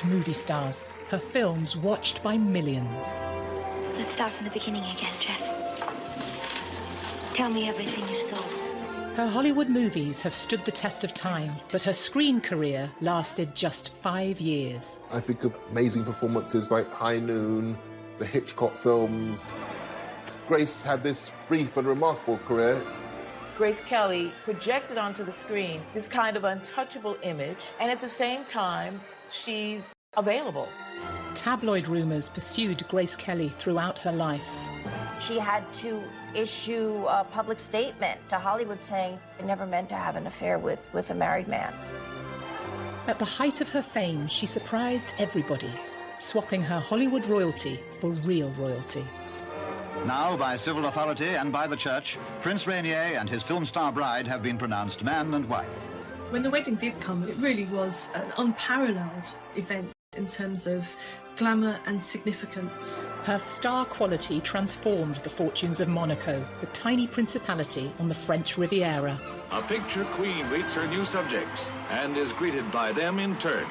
movie stars, her films watched by millions. Let's start from the beginning again, Jeff. Tell me everything you saw. Her Hollywood movies have stood the test of time, but her screen career lasted just 5 years. I think of amazing performances like High Noon, the Hitchcock films. Grace had this brief and remarkable career. Grace Kelly projected onto the screen this kind of untouchable image, and at the same time, she's available. Tabloid rumours pursued Grace Kelly throughout her life. She had to issue a public statement to Hollywood saying she never meant to have an affair with a married man. At the height of her fame, she surprised everybody, swapping her Hollywood royalty for real royalty. Now, by civil authority and by the church, Prince Rainier and his film star bride have been pronounced man and wife. When the wedding did come, it really was an unparalleled event in terms of glamour and significance. Her star quality transformed the fortunes of Monaco, the tiny principality on the French Riviera. A picture queen greets her new subjects and is greeted by them in turn.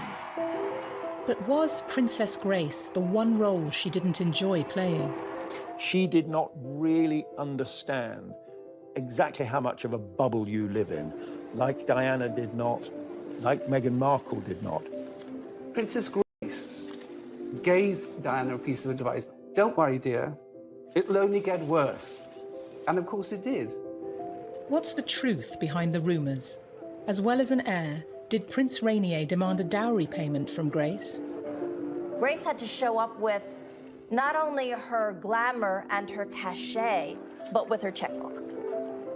But was Princess Grace the one role she didn't enjoy playing? She did not really understand exactly how much of a bubble you live in, like Diana did not, like Meghan Markle did not. Princess Grace gave Diana a piece of advice. Don't worry, dear. It'll only get worse. And of course it did. What's the truth behind the rumours? As well as an heir, did Prince Rainier demand a dowry payment from Grace? Grace had to show up with not only her glamour and her cachet, but with her checkbook.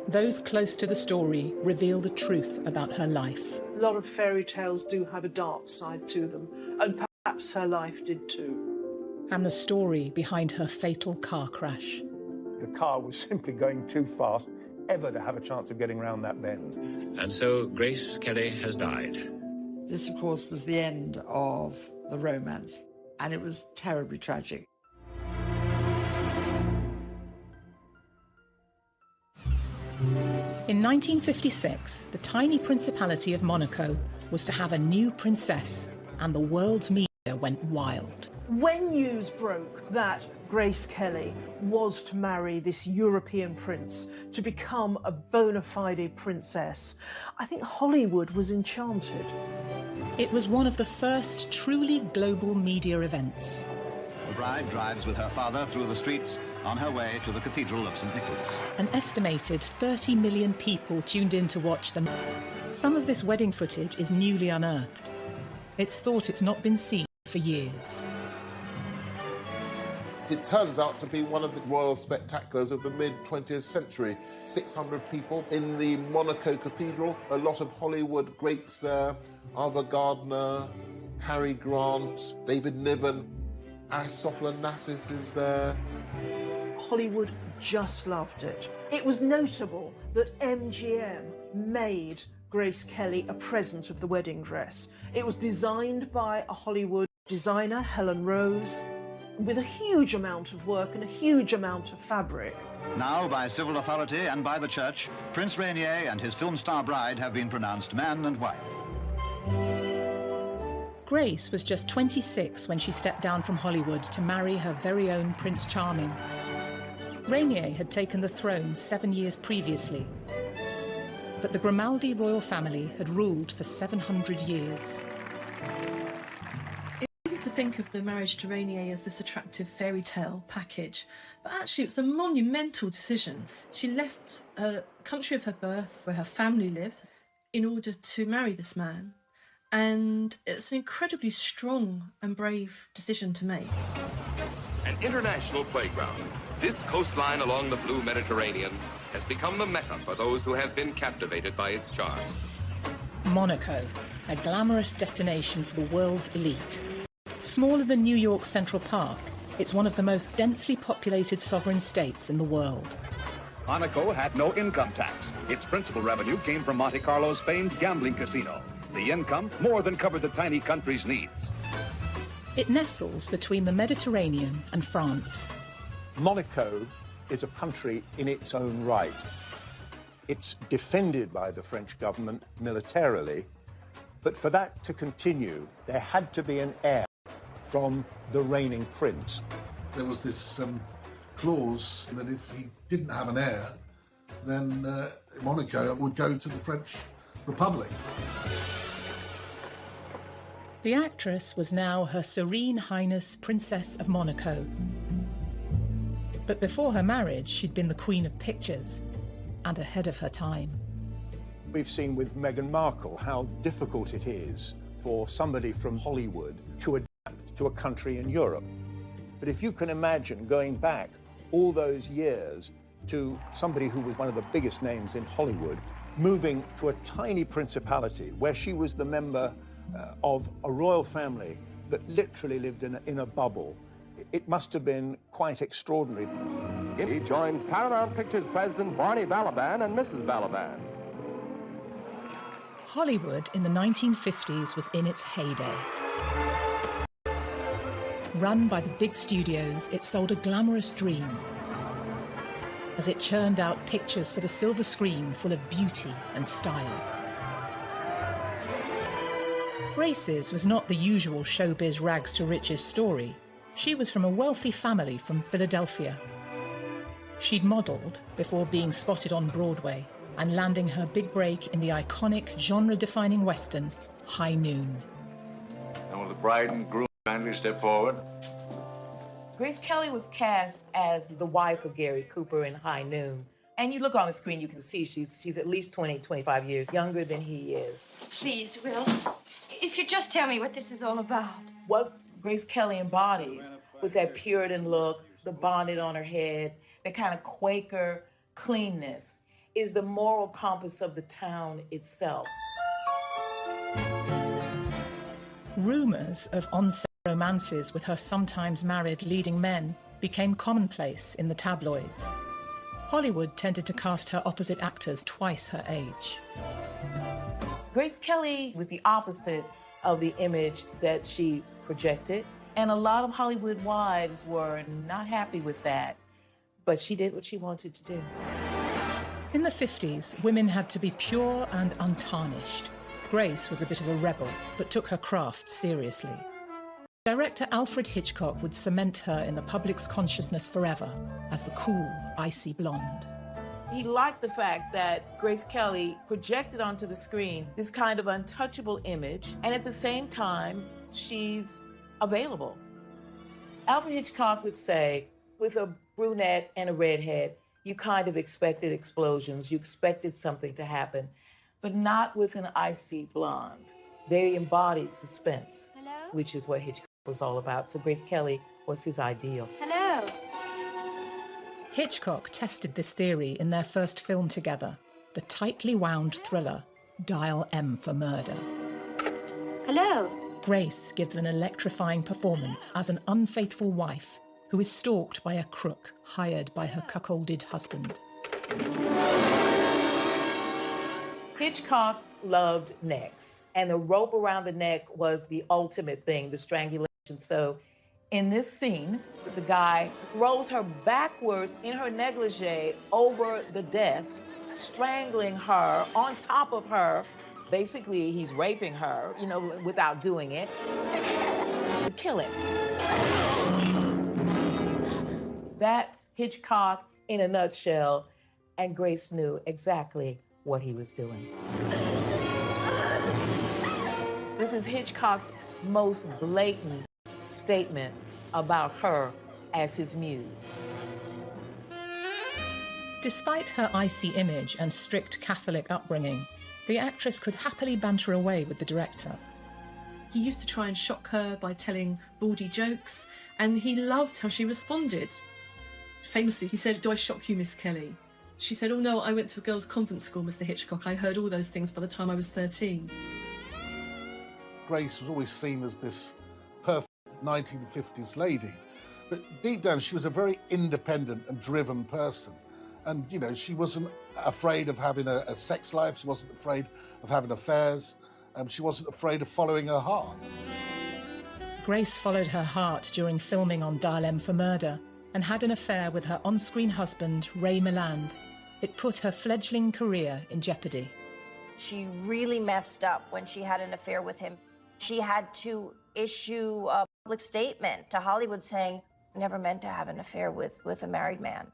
Those close to the story reveal the truth about her life. A lot of fairy tales do have a dark side to them, and perhaps her life did too. And the story behind her fatal car crash. The car was simply going too fast ever to have a chance of getting round that bend. And so Grace Kelly has died. This, of course, was the end of the romance, and it was terribly tragic. In 1956, the tiny Principality of Monaco was to have a new princess, and the world's media went wild. When news broke that Grace Kelly was to marry this European prince to become a bona fide princess, I think Hollywood was enchanted. It was one of the first truly global media events. The bride drives with her father through the streets on her way to the Cathedral of St. Nicholas. An estimated 30 million people tuned in to watch them. Some of this wedding footage is newly unearthed. It's thought it's not been seen for years. It turns out to be one of the royal spectaculars of the mid-20th century. 600 people in the Monaco Cathedral, a lot of Hollywood greats there, Ava Gardner, Cary Grant, David Niven, Aristophanes Onassis is there. Hollywood just loved it. It was notable that MGM made Grace Kelly a present of the wedding dress. It was designed by a Hollywood designer, Helen Rose, with a huge amount of work and a huge amount of fabric. Now, by civil authority and by the church, Prince Rainier and his film star bride have been pronounced man and wife. Grace was just 26 when she stepped down from Hollywood to marry her very own Prince Charming. Rainier had taken the throne 7 years previously, but the Grimaldi royal family had ruled for 700 years. It's easy to think of the marriage to Rainier as this attractive fairy tale package, but actually it was a monumental decision. She left the country of her birth, where her family lived, in order to marry this man. And it's an incredibly strong and brave decision to make. An international playground, this coastline along the blue Mediterranean has become the mecca for those who have been captivated by its charm. Monaco, a glamorous destination for the world's elite. Smaller than New York's Central Park, it's one of the most densely populated sovereign states in the world. Monaco had no income tax. Its principal revenue came from Monte Carlo's famed gambling casino. The income more than covered the tiny country's needs. It nestles between the Mediterranean and France. Monaco is a country in its own right. It's defended by the French government militarily, But for that to continue, there had to be an heir from the reigning prince. There was this clause that if he didn't have an heir, then Monaco would go to the French Republic. The actress was now Her Serene Highness Princess of Monaco. But before her marriage, she'd been the Queen of Pictures and ahead of her time. We've seen with Meghan Markle how difficult it is for somebody from Hollywood to adapt to a country in Europe. But if you can imagine going back all those years to somebody who was one of the biggest names in Hollywood, moving to a tiny principality where she was the member of a royal family that literally lived in a bubble, it must have been quite extraordinary. He joins Paramount Pictures president Barney Balaban and Mrs. Balaban. Hollywood in the 1950s was in its heyday. Run by the big studios, it sold a glamorous dream as it churned out pictures for the silver screen full of beauty and style. Grace's was not the usual showbiz rags to riches story. She was from a wealthy family from Philadelphia. She'd modelled before being spotted on Broadway and landing her big break in the iconic genre-defining Western, High Noon. And will the bride and groom kindly step forward? Grace Kelly was cast as the wife of Gary Cooper in High Noon. And you look on the screen, you can see she's at least 20, 25 years younger than he is. Please, Will, if you just tell me what this is all about. What Grace Kelly embodies with that Puritan look, the bonnet on her head, that kind of Quaker cleanness, is the moral compass of the town itself. Rumours of on-set romances with her sometimes married leading men became commonplace in the tabloids. Hollywood tended to cast her opposite actors twice her age. Grace Kelly was the opposite of the image that she projected, and a lot of Hollywood wives were not happy with that, but she did what she wanted to do. In the 50s, women had to be pure and untarnished. Grace was a bit of a rebel, but took her craft seriously. Director Alfred Hitchcock would cement her in the public's consciousness forever as the cool, icy blonde. He liked the fact that Grace Kelly projected onto the screen this kind of untouchable image, and at the same time, she's available. Alfred Hitchcock would say, with a brunette and a redhead, you kind of expected explosions, you expected something to happen, but not with an icy blonde. They embodied suspense, which is what Hitchcock was all about. So Grace Kelly was his ideal. Hello. Hitchcock tested this theory in their first film together, the tightly wound thriller, Dial M for Murder. Hello. Grace gives an electrifying performance as an unfaithful wife who is stalked by a crook hired by her cuckolded husband. Hitchcock loved necks, and the rope around the neck was the ultimate thing, the strangulation. So in this scene, the guy throws her backwards in her negligee over the desk, strangling her on top of her. Basically, he's raping her, without doing it, to kill him. That's Hitchcock in a nutshell, and Grace knew exactly what he was doing. This is Hitchcock's most blatant statement about her as his muse. Despite her icy image and strict Catholic upbringing, the actress could happily banter away with the director. He used to try and shock her by telling bawdy jokes, and he loved how she responded. Famously, he said, "Do I shock you, Miss Kelly?" She said, "Oh no, I went to a girls' convent school, Mr. Hitchcock. I heard all those things by the time I was 13. Grace was always seen as this perfect 1950s lady. But deep down, she was a very independent and driven person. And, she wasn't afraid of having a sex life. She wasn't afraid of having affairs. She wasn't afraid of following her heart. Grace followed her heart during filming on Dial M for Murder and had an affair with her on-screen husband, Ray Milland. It put her fledgling career in jeopardy. She really messed up when she had an affair with him. She had to issue a public statement to Hollywood saying, I never meant to have an affair with a married man.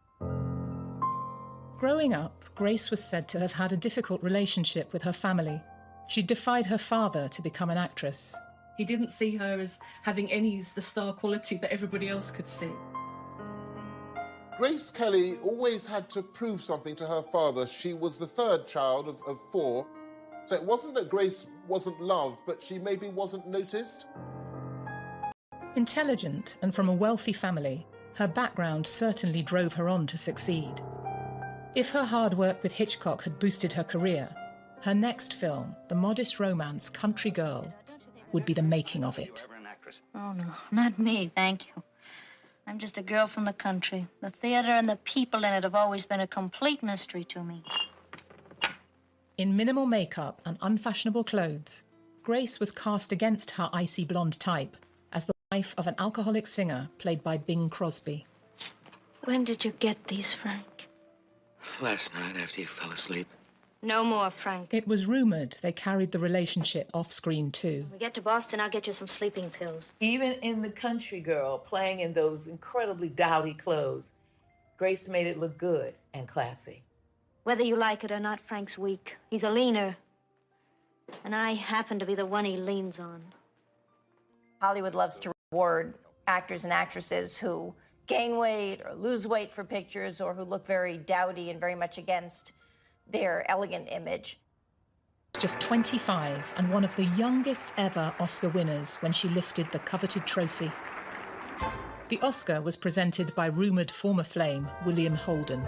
Growing up, Grace was said to have had a difficult relationship with her family. She defied her father to become an actress. He didn't see her as having any of the star quality that everybody else could see. Grace Kelly always had to prove something to her father. She was the third child of four. So it wasn't that Grace wasn't loved, but she maybe wasn't noticed. Intelligent and from a wealthy family, her background certainly drove her on to succeed. If her hard work with Hitchcock had boosted her career, her next film, the modest romance Country Girl, would be the making of it. Oh, no, not me, thank you. I'm just a girl from the country. The theater and the people in it have always been a complete mystery to me. In minimal makeup and unfashionable clothes, Grace was cast against her icy blonde type as the wife of an alcoholic singer played by Bing Crosby. When did you get these, Frank? Last night after you fell asleep. No more, Frank. It was rumoured they carried the relationship off-screen too. When we get to Boston, I'll get you some sleeping pills. Even in The Country Girl, playing in those incredibly dowdy clothes, Grace made it look good and classy. Whether you like it or not, Frank's weak. He's a leaner. And I happen to be the one he leans on. Hollywood loves to reward actors and actresses who gain weight or lose weight for pictures or who look very dowdy and very much against their elegant image. Just 25 and one of the youngest ever Oscar winners when she lifted the coveted trophy. The Oscar was presented by rumoured former flame William Holden.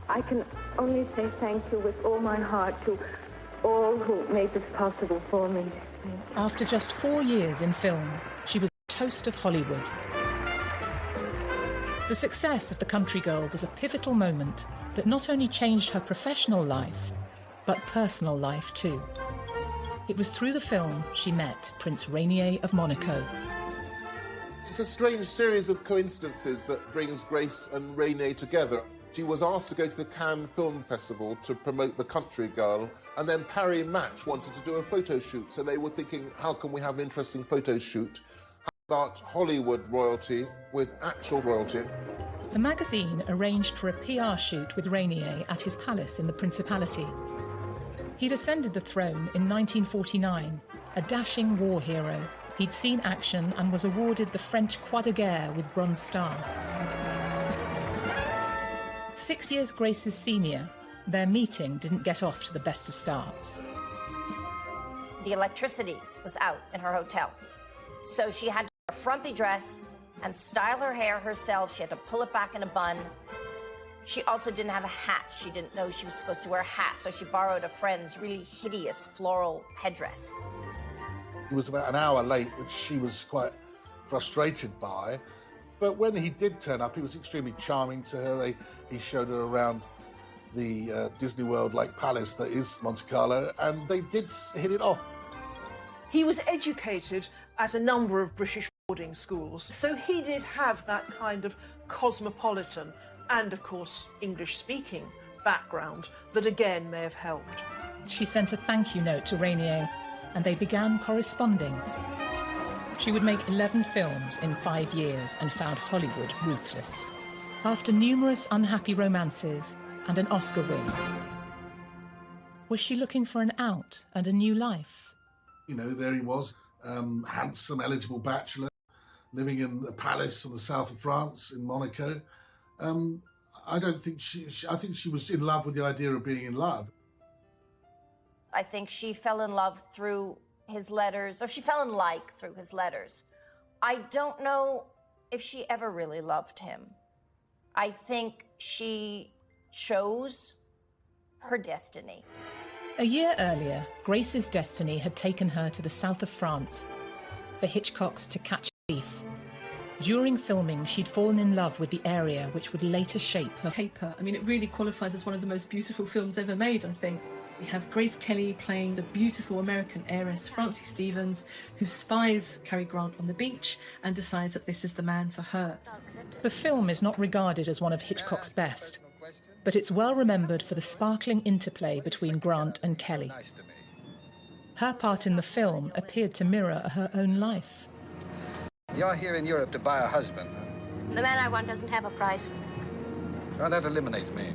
I can only say thank you with all my heart to all who made this possible for me. Thank you. After just 4 years in film, she was the toast of Hollywood. The success of The Country Girl was a pivotal moment that not only changed her professional life, but personal life too. It was through the film she met Prince Rainier of Monaco. It's a strange series of coincidences that brings Grace and Rainier together. She was asked to go to the Cannes Film Festival to promote The Country Girl, and then Parry Match wanted to do a photo shoot, so they were thinking, how can we have an interesting photo shoot? How about Hollywood royalty with actual royalty? The magazine arranged for a PR shoot with Rainier at his palace in the Principality. He'd ascended the throne in 1949, a dashing war hero. He'd seen action and was awarded the French Croix de Guerre with Bronze Star. 6 years Grace's senior, their meeting didn't get off to the best of starts. The electricity was out in her hotel, so she had to wear a frumpy dress and style her hair herself. She had to pull it back in a bun. She also didn't have a hat. She didn't know she was supposed to wear a hat, so she borrowed a friend's really hideous floral headdress. He was about an hour late, which she was quite frustrated by. But when he did turn up, he was extremely charming to her. He showed her around the Disney World-like palace that is Monte Carlo, and they did hit it off. He was educated at a number of British boarding schools, so he did have that kind of cosmopolitan and, of course, English-speaking background that again may have helped. She sent a thank you note to Rainier, and they began corresponding. She would make 11 films in 5 years and found Hollywood ruthless. After numerous unhappy romances and an Oscar win, was she looking for an out and a new life? You know, there he was, handsome, eligible bachelor, living in the palace in the south of France, in Monaco. I think she was in love with the idea of being in love. I think she fell in love through his letters, or she fell in like through his letters. I don't know if she ever really loved him. I think she chose her destiny. A year earlier, Grace's destiny had taken her to the south of France for Hitchcock's To Catch a Thief. During filming, she'd fallen in love with the area which would later shape her paper. I mean, it really qualifies as one of the most beautiful films ever made, I think. We have Grace Kelly playing the beautiful American heiress, Francie Stevens, who spies Cary Grant on the beach and decides that this is the man for her. The film is not regarded as one of Hitchcock's best. but it's well remembered for the sparkling interplay between Grant and Kelly. Her part in the film appeared to mirror her own life. You're here in Europe to buy a husband. The man I want doesn't have a price. Well, that eliminates me.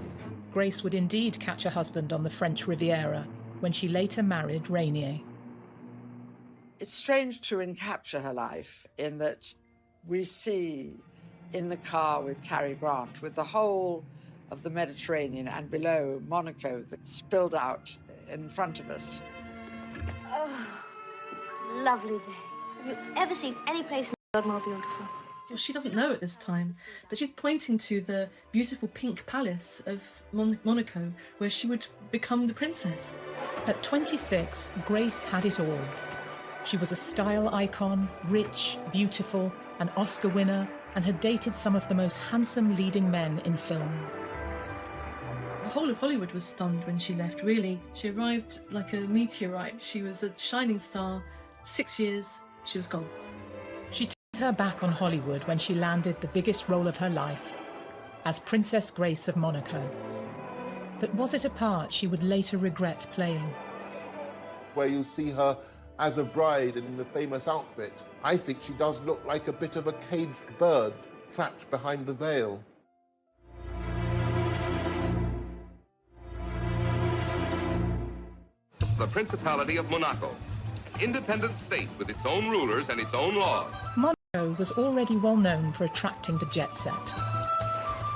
Grace would indeed catch a husband on the French Riviera when she later married Rainier. It's strange to encapture her life in that we see in the car with Cary Grant, with the whole of the Mediterranean and below Monaco that spilled out in front of us. Oh, lovely day. Have you ever seen any place in the world more beautiful? Well, she doesn't know at this time, but she's pointing to the beautiful pink palace of Monaco, where she would become the princess. At 26, Grace had it all. She was a style icon, rich, beautiful, an Oscar winner, and had dated some of the most handsome leading men in film. The whole of Hollywood was stunned when she left, really. She arrived like a meteorite. She was a shining star. 6 years, she was gone. She turned her back on Hollywood when she landed the biggest role of her life, as Princess Grace of Monaco. But was it a part she would later regret playing? Where you see her as a bride in the famous outfit, I think she does look like a bit of a caged bird trapped behind the veil. The Principality of Monaco, an independent state with its own rulers and its own laws. Monaco was already well known for attracting the jet set.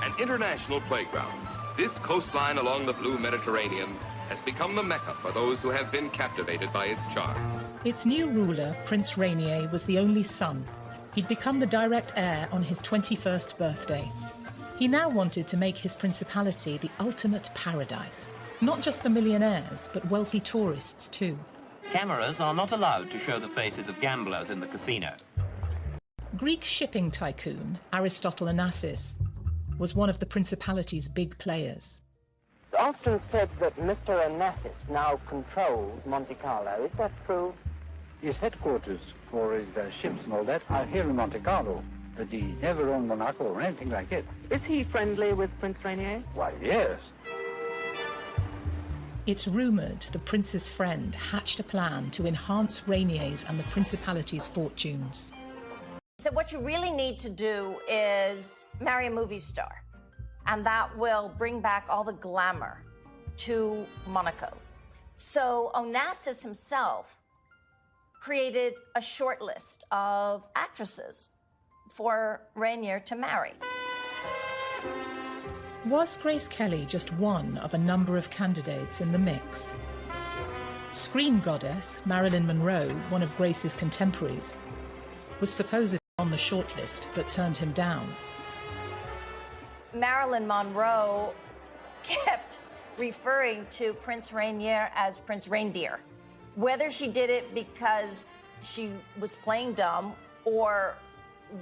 An international playground, this coastline along the blue Mediterranean has become the Mecca for those who have been captivated by its charm. Its new ruler, Prince Rainier, was the only son. He'd become the direct heir on his 21st birthday. He now wanted to make his principality the ultimate paradise. Not just for millionaires, but wealthy tourists too. Cameras are not allowed to show the faces of gamblers in the casino. Greek shipping tycoon Aristotle Onassis was one of the principality's big players. It's often said that Mr. Onassis now controls Monte Carlo. Is that true? His headquarters for his ships and all that are here in Monte Carlo, but he never owned Monaco or anything like it. Is he friendly with Prince Rainier? Why, yes. It's rumoured the prince's friend hatched a plan to enhance Rainier's and the principality's fortunes. So what you really need to do is marry a movie star, and that will bring back all the glamour to Monaco. So Onassis himself created a short list of actresses for Rainier to marry. Was Grace Kelly just one of a number of candidates in the mix? Screen goddess Marilyn Monroe, one of Grace's contemporaries, was supposedly on the shortlist but turned him down. Marilyn Monroe kept referring to Prince Rainier as Prince Reindeer. Whether she did it because she was playing dumb or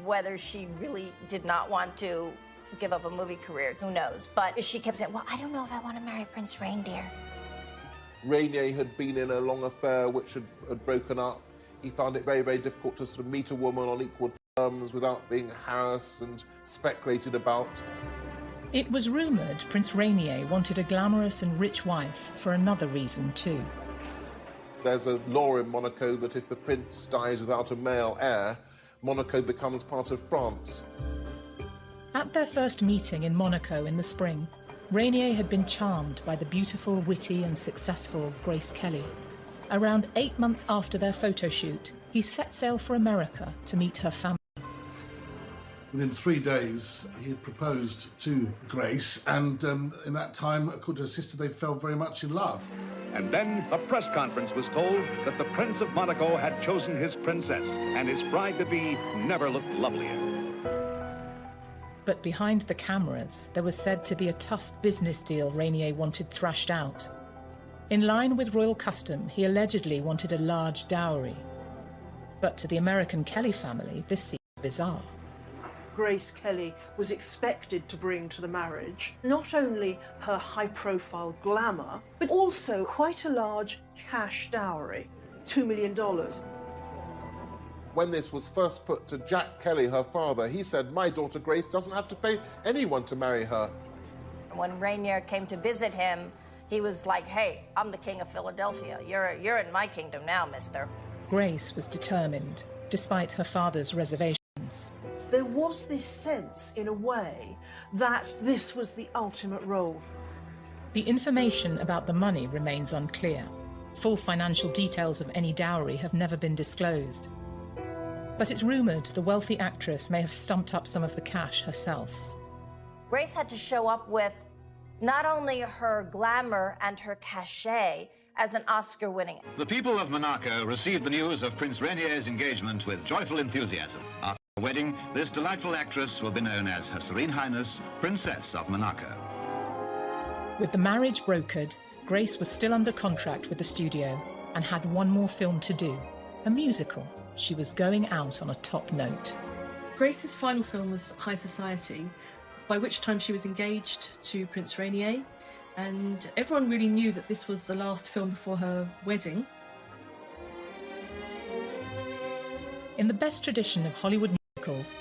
whether she really did not want to give up a movie career, who knows? But she kept saying, well, I don't know if I want to marry Prince Reindeer. Rainier had been in a long affair which had broken up. He found it very, very difficult to sort of meet a woman on equal terms without being harassed and speculated about. It was rumoured Prince Rainier wanted a glamorous and rich wife for another reason too. There's a law in Monaco that if the prince dies without a male heir, Monaco becomes part of France. At their first meeting in Monaco in the spring, Rainier had been charmed by the beautiful, witty and successful Grace Kelly. Around 8 months after their photo shoot, he set sail for America to meet her family. Within 3 days, he had proposed to Grace, and in that time, according to her sister, they fell very much in love. And then a press conference was told that the Prince of Monaco had chosen his princess, and his bride-to-be never looked lovelier. But behind the cameras, there was said to be a tough business deal Rainier wanted thrashed out. In line with royal custom, he allegedly wanted a large dowry. But to the American Kelly family, this seemed bizarre. Grace Kelly was expected to bring to the marriage not only her high-profile glamour, but also quite a large cash dowry, $2 million. When this was first put to Jack Kelly, her father, he said, my daughter Grace doesn't have to pay anyone to marry her. When Rainier came to visit him, he was like, hey, I'm the king of Philadelphia. You're in my kingdom now, mister. Grace was determined, despite her father's reservations. There was this sense, in a way, that this was the ultimate role. The information about the money remains unclear. Full financial details of any dowry have never been disclosed. But it's rumoured the wealthy actress may have stumped up some of the cash herself. Grace had to show up with not only her glamour and her cachet as an Oscar-winning. The people of Monaco received the news of Prince Rainier's engagement with joyful enthusiasm. After the wedding, this delightful actress will be known as Her Serene Highness, Princess of Monaco. With the marriage brokered, Grace was still under contract with the studio and had one more film to do, a musical. She was going out on a top note. Grace's final film was High Society, by which time she was engaged to Prince Rainier, and everyone really knew that this was the last film before her wedding. In the best tradition of Hollywood musicals,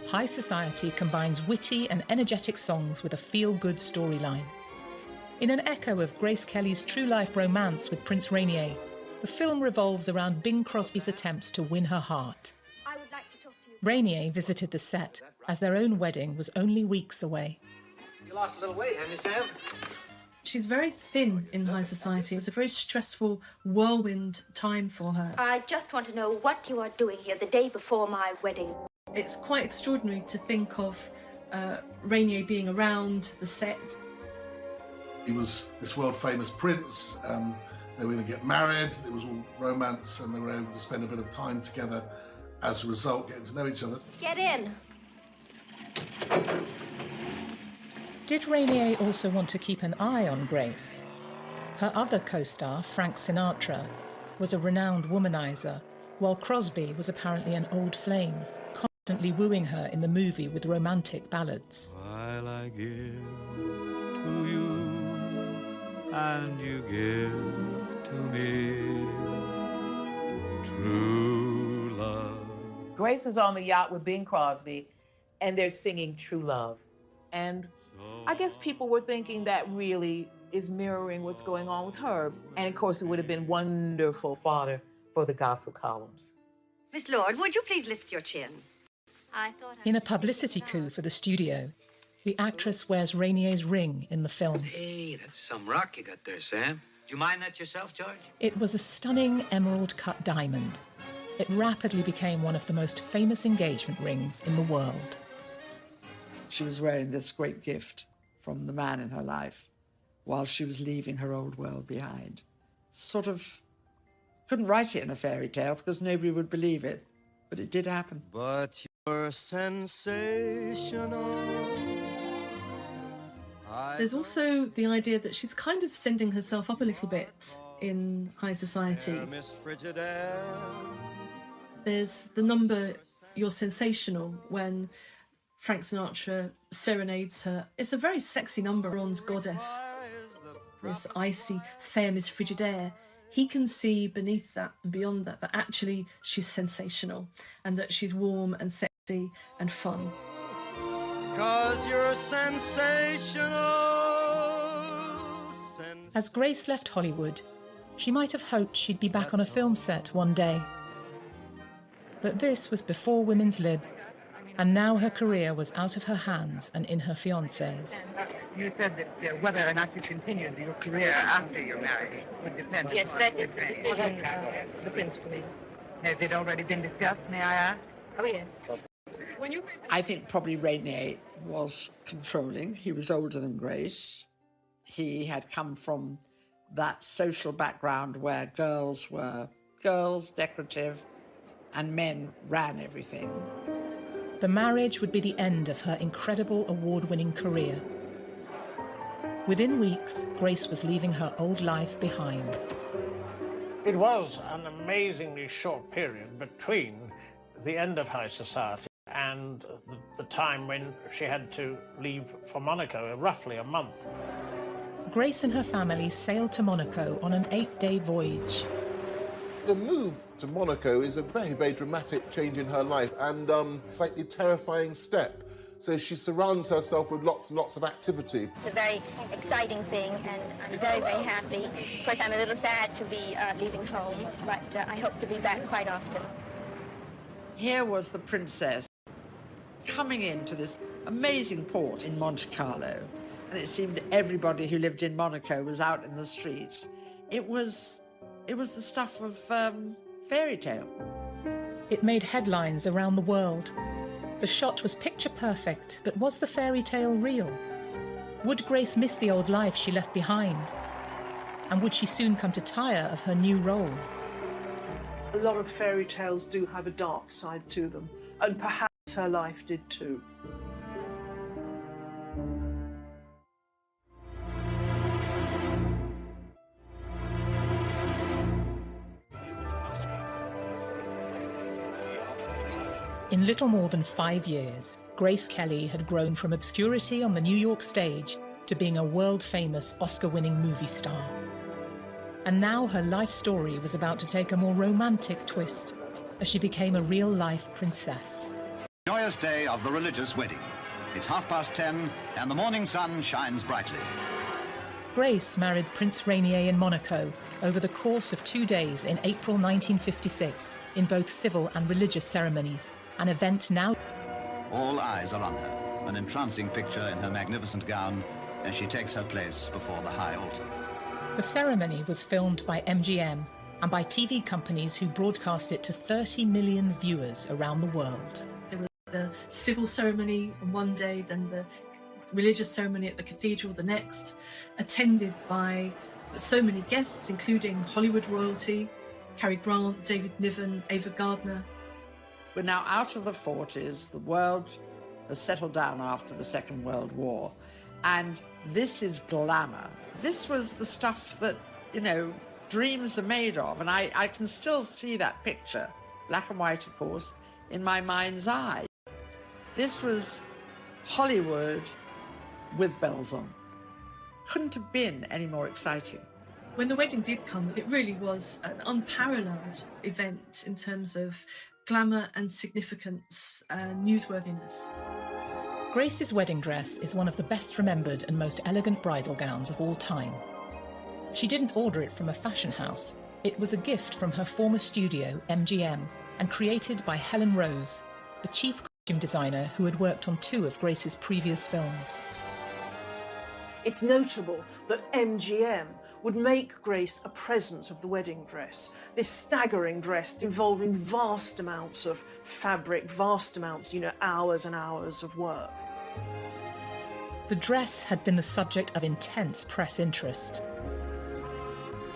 High Society combines witty and energetic songs with a feel-good storyline. In an echo of Grace Kelly's true-life romance with Prince Rainier, the film revolves around Bing Crosby's attempts to win her heart. I would like to talk to you. Rainier visited the set, as their own wedding was only weeks away. You lost a little weight, haven't you, Sam? She's very thin in High Society. It was a very stressful whirlwind time for her. I just want to know what you are doing here the day before my wedding. It's quite extraordinary to think of Rainier being around the set. He was this world-famous prince, they were going to get married, it was all romance, and they were able to spend a bit of time together as a result, getting to know each other. Get in. Did Rainier also want to keep an eye on Grace? Her other co-star, Frank Sinatra, was a renowned womanizer, while Crosby was apparently an old flame, constantly wooing her in the movie with romantic ballads. While I give to you and you give to me true love. Grace is on the yacht with Bing Crosby, and they're singing True Love. And I guess people were thinking that really is mirroring what's going on with her. And of course, it would have been wonderful fodder for the gossip columns. Miss Lord, would you please lift your chin? I thought In a publicity coup for the studio, the actress wears Rainier's ring in the film. Hey, that's some rock you got there, Sam. Do you mind that yourself, George? It was a stunning emerald-cut diamond. It rapidly became one of the most famous engagement rings in the world. She was wearing this great gift from the man in her life while she was leaving her old world behind. Sort of couldn't write it in a fairy tale because nobody would believe it, but it did happen. But you're sensational. There's also the idea that she's kind of sending herself up a little bit in High Society. There's the number You're Sensational when Frank Sinatra serenades her. It's a very sexy number, Bronze Goddess. This icy Femme is Frigidaire. He can see beneath that and beyond that actually she's sensational and that she's warm and sexy and fun. 'Cause you're sensational. As Grace left Hollywood, she might have hoped she'd be back on a film set one day. But this was before Women's Lib, and now her career was out of her hands and in her fiancé's. You said that whether or not you continued your career after your marriage would depend on... Yes, that is the decision the prince made. Has it already been discussed, may I ask? Oh, yes. I think probably Rainier was controlling. He was older than Grace. He had come from that social background where girls were girls, decorative, and men ran everything. The marriage would be the end of her incredible award-winning career. Within weeks, Grace was leaving her old life behind. It was an amazingly short period between the end of High Society and the time when she had to leave for Monaco, roughly a month. Grace and her family sailed to Monaco on an 8-day voyage. The move to Monaco is a very, very dramatic change in her life and slightly terrifying step So she surrounds herself with lots and lots of activity. It's a very exciting thing, and I'm very, very happy. Of course, I'm a little sad to be leaving home, but I hope to be back quite often. Here was the princess coming into this amazing port in Monte Carlo, and it seemed everybody who lived in Monaco was out in the streets. It was the stuff of fairy tale. It made headlines around the world. The shot was picture perfect, but was the fairy tale real? Would Grace miss the old life she left behind? And would she soon come to tire of her new role? A lot of fairy tales do have a dark side to them, and perhaps her life did too. In little more than 5 years, Grace Kelly had grown from obscurity on the New York stage to being a world-famous Oscar-winning movie star. And now her life story was about to take a more romantic twist as she became a real-life princess. Joyous day of the religious wedding. It's 10:30 and the morning sun shines brightly. Grace married Prince Rainier in Monaco over the course of 2 days in April 1956 in both civil and religious ceremonies, an event now... All eyes are on her, an entrancing picture in her magnificent gown as she takes her place before the high altar. The ceremony was filmed by MGM and by TV companies who broadcast it to 30 million viewers around the world. There was the civil ceremony on one day, then the religious ceremony at the cathedral the next, attended by so many guests, including Hollywood royalty, Cary Grant, David Niven, Ava Gardner. We're now out of the 40s. The world has settled down after the Second World War. And this is glamour. This was the stuff that, you know, dreams are made of. And I can still see that picture, black and white, of course, in my mind's eye. This was Hollywood with bells on. Couldn't have been any more exciting. When the wedding did come, it really was an unparalleled event in terms of glamour and significance, newsworthiness. Grace's wedding dress is one of the best remembered and most elegant bridal gowns of all time. She didn't order it from a fashion house. It was a gift from her former studio, MGM, and created by Helen Rose, the chief costume designer who had worked on 2 of Grace's previous films. It's notable that MGM would make Grace a present of the wedding dress, this staggering dress involving vast amounts of fabric, vast amounts, hours and hours of work. The dress had been the subject of intense press interest.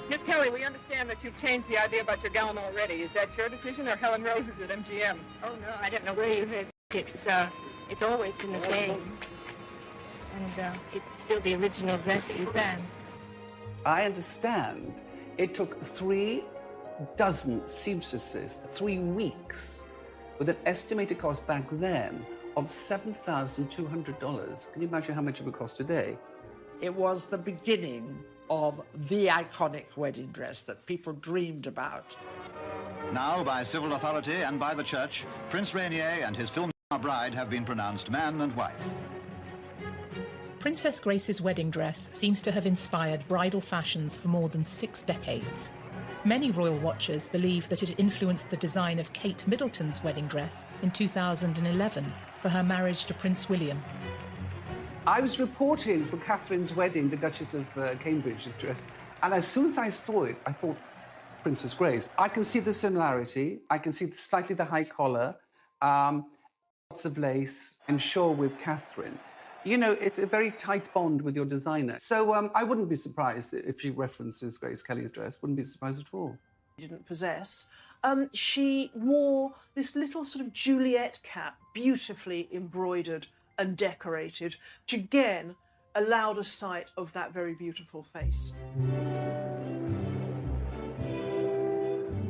Miss Kelly, we understand that you've changed the idea about your gown already. Is that your decision or Helen Rose's at MGM? Oh, no, I don't know where you heard it. It's always been the same. And it's still the original dress that you planned. I understand it took 3 dozen seamstresses 3 weeks with an estimated cost back then of $7,200. Can you imagine how much it would cost today? It was the beginning of the iconic wedding dress that people dreamed about. Now, by civil authority and by the church, Prince Rainier and his film star bride have been pronounced man and wife. Princess Grace's wedding dress seems to have inspired bridal fashions for more than 6 decades. Many royal watchers believe that it influenced the design of Kate Middleton's wedding dress in 2011 for her marriage to Prince William. I was reporting for Catherine's wedding, the Duchess of Cambridge's dress, and as soon as I saw it, I thought, Princess Grace. I can see the similarity. I can see slightly the high collar, lots of lace, and sure with Catherine. You know, it's a very tight bond with your designer. So I wouldn't be surprised if she references Grace Kelly's dress. Wouldn't be surprised at all. Didn't possess. She wore this little sort of Juliet cap, beautifully embroidered and decorated, which again allowed a sight of that very beautiful face.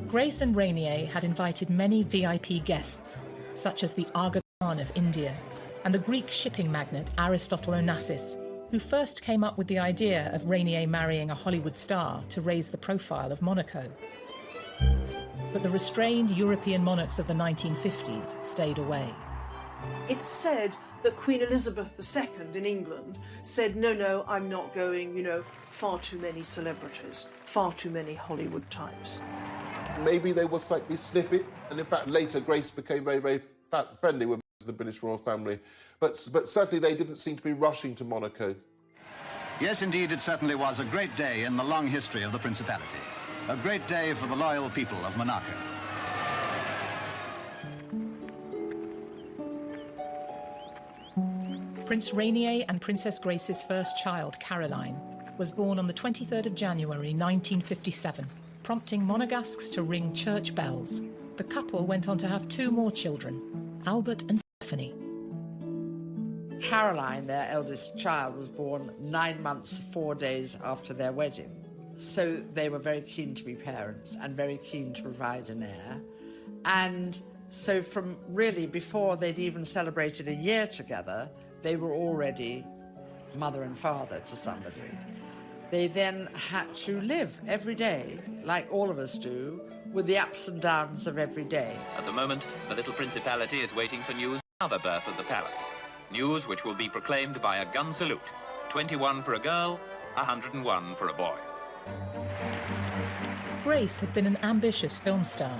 Grace and Rainier had invited many VIP guests, such as the Aga Khan of India and the Greek shipping magnate Aristotle Onassis, who first came up with the idea of Rainier marrying a Hollywood star to raise the profile of Monaco. But the restrained European monarchs of the 1950s stayed away. It's said that Queen Elizabeth II in England said, no, I'm not going, far too many celebrities, far too many Hollywood types. Maybe they were slightly sniffy, and in fact later Grace became very, very friendly with the British royal family. But certainly they didn't seem to be rushing to Monaco. Yes, indeed, it certainly was a great day in the long history of the Principality. A great day for the loyal people of Monaco. Prince Rainier and Princess Grace's first child, Caroline, was born on the 23rd of January 1957, prompting Monegasques to ring church bells. The couple went on to have 2 more children, Albert and Stephanie. Caroline, their eldest child, was born 9 months, 4 days after their wedding. So they were very keen to be parents and very keen to provide an heir. And so from really before they'd even celebrated a year together, they were already mother and father to somebody. They then had to live every day, like all of us do, with the ups and downs of every day. At the moment, the little Principality is waiting for news of another birth of the palace. News which will be proclaimed by a gun salute. 21 for a girl, 101 for a boy. Grace had been an ambitious film star,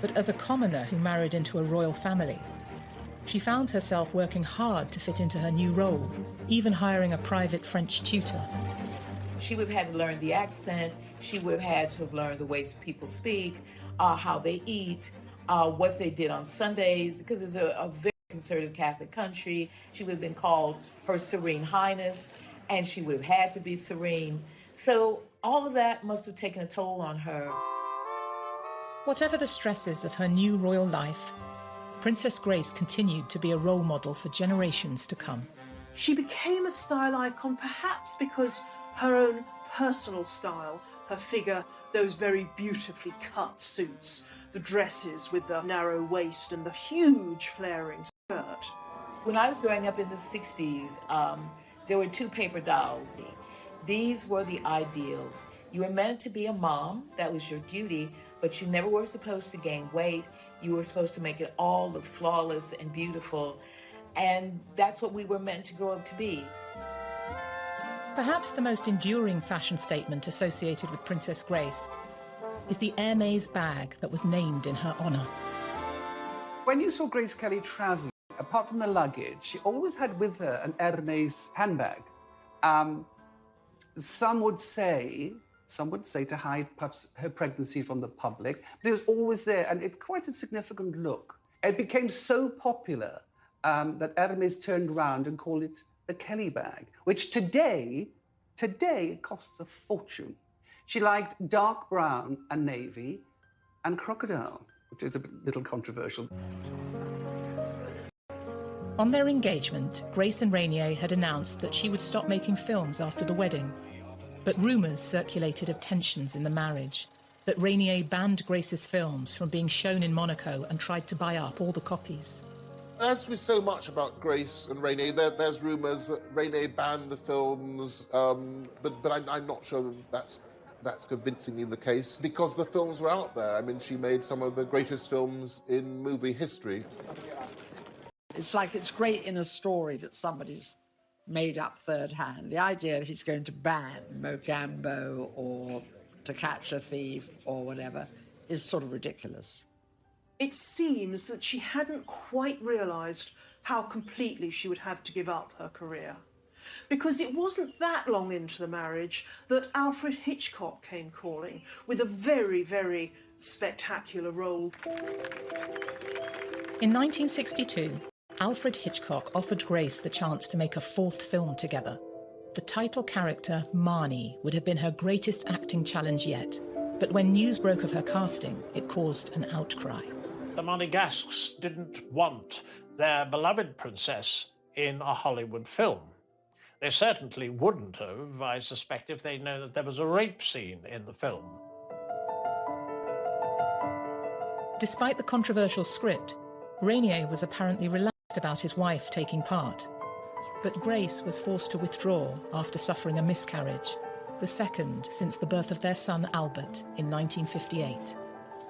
but as a commoner who married into a royal family, she found herself working hard to fit into her new role, even hiring a private French tutor. She would have had to learn the accent. She would have had to have learned the ways people speak, how they eat, what they did on Sundays, because it's a very conservative Catholic country. She would have been called Her Serene Highness, and she would have had to be serene. So all of that must have taken a toll on her. Whatever the stresses of her new royal life, Princess Grace continued to be a role model for generations to come. She became a style icon perhaps because her own personal style, her figure, those very beautifully cut suits, the dresses with the narrow waist and the huge flaring skirt. When I was growing up in the 60s, there were 2 paper dolls. These were the ideals. You were meant to be a mom, that was your duty, but you never were supposed to gain weight. You were supposed to make it all look flawless and beautiful. And that's what we were meant to grow up to be. Perhaps the most enduring fashion statement associated with Princess Grace is the Hermès bag that was named in her honour. When you saw Grace Kelly travelling, apart from the luggage, she always had with her an Hermès handbag. Some would say to hide perhaps her pregnancy from the public, but it was always there, and it's quite a significant look. It became so popular that Hermès turned around and called it the Kelly bag, which today it costs a fortune. She liked dark brown and navy and crocodile, which is a little controversial. On their engagement, Grace and Rainier had announced that she would stop making films after the wedding. But rumours circulated of tensions in the marriage, that Rainier banned Grace's films from being shown in Monaco and tried to buy up all the copies. As with so much about Grace and Rainier, there's rumours that Rainier banned the films, but I'm not sure that that's convincingly the case, because the films were out there. I mean, she made some of the greatest films in movie history. It's like it's great in a story that somebody's made up third hand. The idea that he's going to ban Mogambo or To Catch a Thief or whatever is sort of ridiculous. It seems that she hadn't quite realised how completely she would have to give up her career. Because it wasn't that long into the marriage that Alfred Hitchcock came calling with a very, very spectacular role. In 1962, Alfred Hitchcock offered Grace the chance to make a 4th film together. The title character, Marnie, would have been her greatest acting challenge yet. But when news broke of her casting, it caused an outcry. The Monegasques didn't want their beloved princess in a Hollywood film. They certainly wouldn't have, I suspect, if they'd known that there was a rape scene in the film. Despite the controversial script, Rainier was apparently relaxed about his wife taking part. But Grace was forced to withdraw after suffering a miscarriage, the second since the birth of their son Albert in 1958.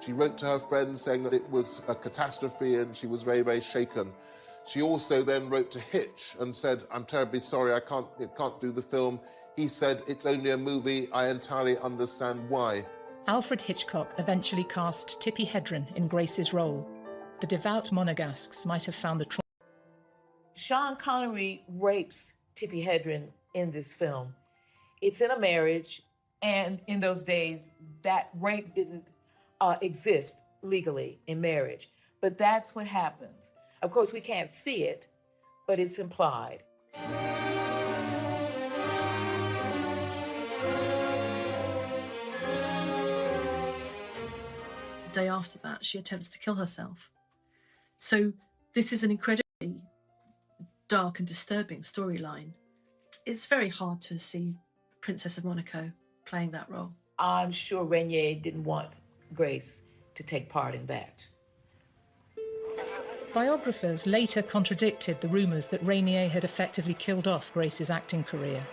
She wrote to her friends saying that it was a catastrophe and she was very, very shaken. She also then wrote to Hitch and said, "I'm terribly sorry, I can't do the film." He said, "It's only a movie, I entirely understand why." Alfred Hitchcock eventually cast Tippi Hedren in Grace's role. The devout Monegasques might have found the trauma. Sean Connery rapes Tippi Hedren in this film. It's in a marriage, and in those days, that rape didn't exist legally in marriage. But that's what happens. Of course, we can't see it, but it's implied. The day after that, she attempts to kill herself. So this is an incredibly dark and disturbing storyline. It's very hard to see Princess of Monaco playing that role. I'm sure Rainier didn't want Grace to take part in that. Biographers later contradicted the rumours that Rainier had effectively killed off Grace's acting career.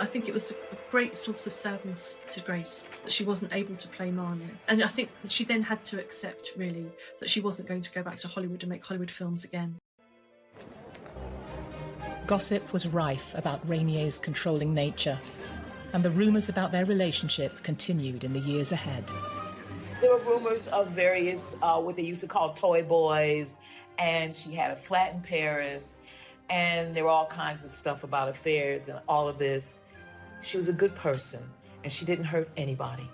I think it was a great source of sadness to Grace that she wasn't able to play Marnie. And I think that she then had to accept, really, that she wasn't going to go back to Hollywood and make Hollywood films again. Gossip was rife about Rainier's controlling nature, and the rumours about their relationship continued in the years ahead. There were rumors of various, what they used to call toy boys, and she had a flat in Paris, and there were all kinds of stuff about affairs and all of this. She was a good person, and she didn't hurt anybody.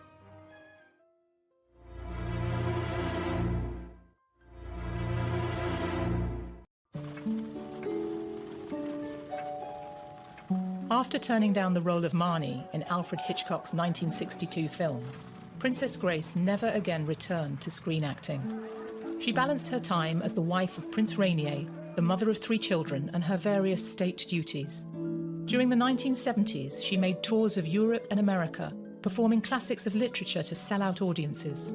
After turning down the role of Marnie in Alfred Hitchcock's 1962 film, Princess Grace never again returned to screen acting. She balanced her time as the wife of Prince Rainier, the mother of 3 children, and her various state duties. During the 1970s, she made tours of Europe and America, performing classics of literature to sell-out audiences.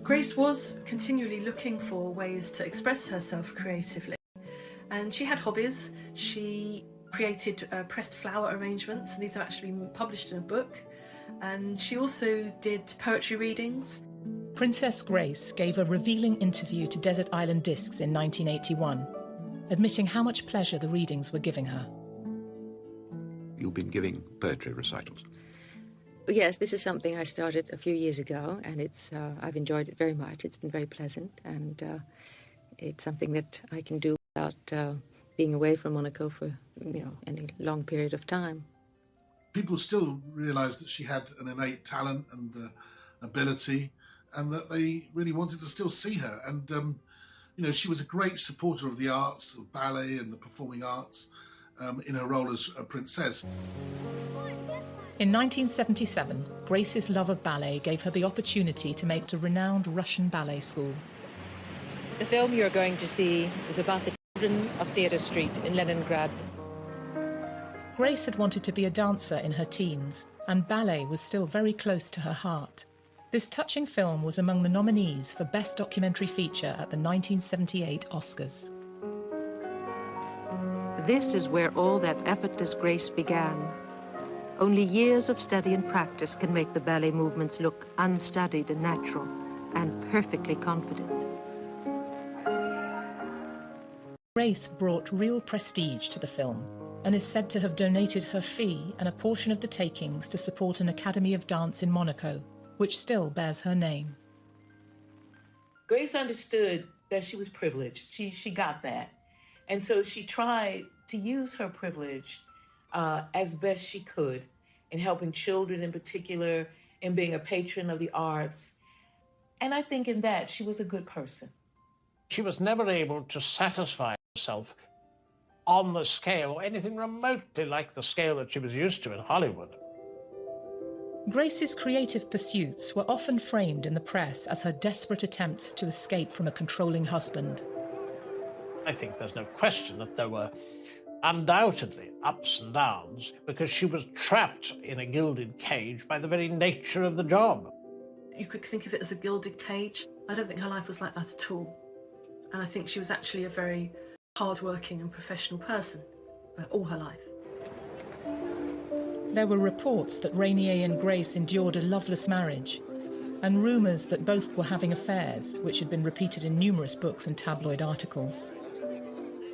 Grace was continually looking for ways to express herself creatively, and she had hobbies. She created pressed flower arrangements, and these have actually been published in a book. And she also did poetry readings. Princess Grace gave a revealing interview to Desert Island Discs in 1981, admitting how much pleasure the readings were giving her. You've been giving poetry recitals? Yes, this is something I started a few years ago, and I've enjoyed it very much. It's been very pleasant, and it's something that I can do without being away from Monaco for any long period of time. People still realised that she had an innate talent and ability, and that they really wanted to still see her. And she was a great supporter of the arts, of ballet and the performing arts, in her role as a princess. In 1977, Grace's love of ballet gave her the opportunity to make a renowned Russian ballet school. The film you're going to see is about the children of Theatre Street in Leningrad. Grace had wanted to be a dancer in her teens, and ballet was still very close to her heart. This touching film was among the nominees for Best Documentary Feature at the 1978 Oscars. This is where all that effortless grace began. Only years of study and practice can make the ballet movements look unstudied and natural, and perfectly confident. Grace brought real prestige to the film, and is said to have donated her fee and a portion of the takings to support an Academy of Dance in Monaco, which still bears her name. Grace understood that she was privileged. She got that. And so she tried to use her privilege as best she could in helping children in particular, in being a patron of the arts. And I think in that she was a good person. She was never able to satisfy herself on the scale or anything remotely like the scale that she was used to in Hollywood. Grace's creative pursuits were often framed in the press as her desperate attempts to escape from a controlling husband. I think there's no question that there were undoubtedly ups and downs because she was trapped in a gilded cage by the very nature of the job. You could think of it as a gilded cage. I don't think her life was like that at all. And I think she was actually a very hard-working and professional person all her life. There were reports that Rainier and Grace endured a loveless marriage, and rumours that both were having affairs, which had been repeated in numerous books and tabloid articles.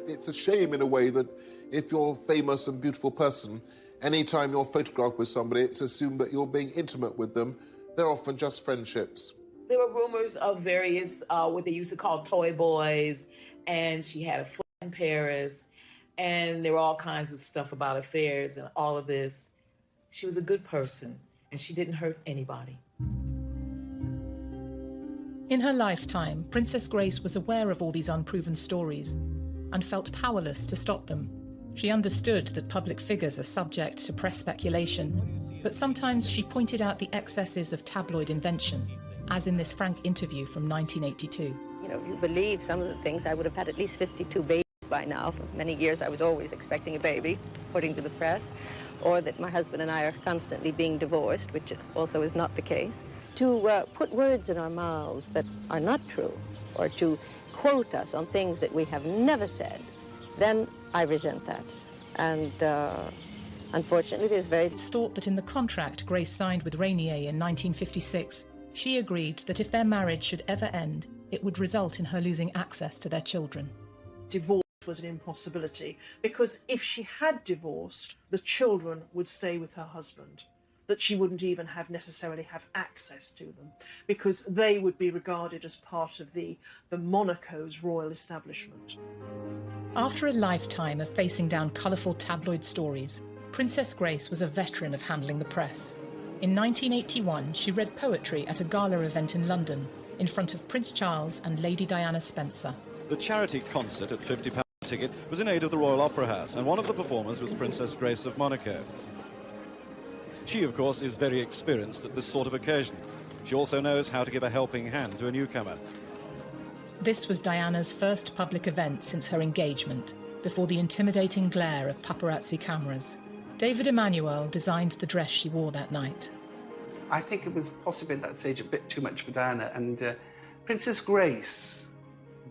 It's a shame in a way that if you're a famous and beautiful person, anytime you're photographed with somebody, it's assumed that you're being intimate with them. They're often just friendships. There were rumors of various, what they used to call toy boys, and she had a flat in Paris, and there were all kinds of stuff about affairs and all of this. She was a good person, and she didn't hurt anybody. In her lifetime, Princess Grace was aware of all these unproven stories and felt powerless to stop them. She understood that public figures are subject to press speculation, but sometimes she pointed out the excesses of tabloid invention, as in this frank interview from 1982. You know, if you believe some of the things, I would have had at least 52 babies by now. For many years I was always expecting a baby, according to the press, or that my husband and I are constantly being divorced, which also is not the case. To put words in our mouths that are not true, or to quote us on things that we have never said, then I resent that. And unfortunately, there's very... It's thought that in the contract Grace signed with Rainier in 1956, she agreed that if their marriage should ever end, it would result in her losing access to their children. Divorce was an impossibility, because if she had divorced, the children would stay with her husband, that she wouldn't even necessarily have access to them, because they would be regarded as part of the Monaco's royal establishment. After a lifetime of facing down colourful tabloid stories, Princess Grace was a veteran of handling the press. In 1981, she read poetry at a gala event in London, in front of Prince Charles and Lady Diana Spencer. The charity concert at £50 ticket was in aid of the Royal Opera House, and one of the performers was Princess Grace of Monaco. She, of course, is very experienced at this sort of occasion. She also knows how to give a helping hand to a newcomer. This was Diana's first public event since her engagement, before the intimidating glare of paparazzi cameras. David Emanuel designed the dress she wore that night. I think it was possibly at that stage a bit too much for Diana, and Princess Grace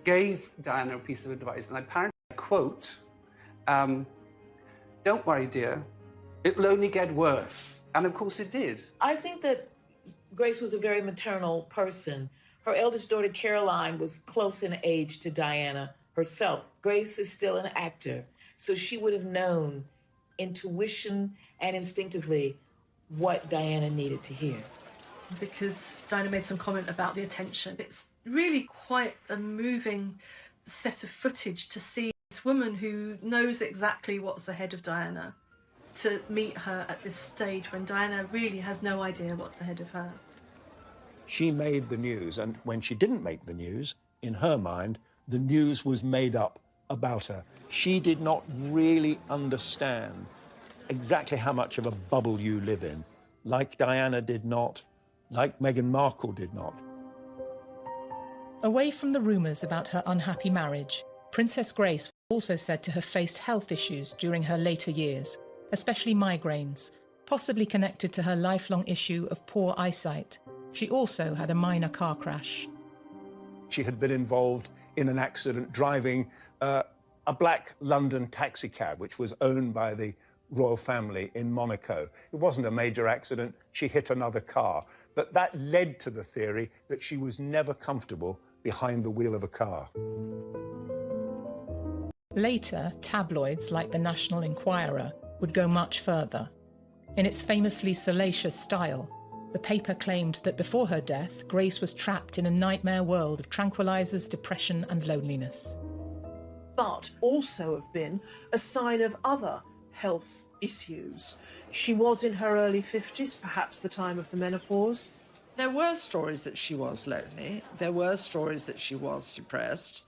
gave Diana a piece of advice, and apparently, I quote, "Don't worry, dear, it'll only get worse." And of course it did. I think that Grace was a very maternal person. Her eldest daughter, Caroline, was close in age to Diana herself. Grace is still an actor, so she would have known intuition and instinctively what Diana needed to hear. Because Diana made some comment about the attention. It's really quite a moving set of footage to see this woman who knows exactly what's ahead of Diana, to meet her at this stage when Diana really has no idea what's ahead of her. She made the news, and when she didn't make the news, in her mind, the news was made up about her. She did not really understand exactly how much of a bubble you live in, like Diana did not, like Meghan Markle did not. Away from the rumours about her unhappy marriage, Princess Grace was also said to have faced health issues during her later years, especially migraines, possibly connected to her lifelong issue of poor eyesight. She also had a minor car crash. She had been involved in an accident driving a black London taxicab, which was owned by the royal family in Monaco. It wasn't a major accident. She hit another car. But that led to the theory that she was never comfortable behind the wheel of a car. Later, tabloids like the National Enquirer would go much further. In its famously salacious style, the paper claimed that before her death, Grace was trapped in a nightmare world of tranquilizers, depression and loneliness. But also have been a sign of other health issues. She was in her early 50s, perhaps the time of the menopause. There were stories that she was lonely. There were stories that she was depressed.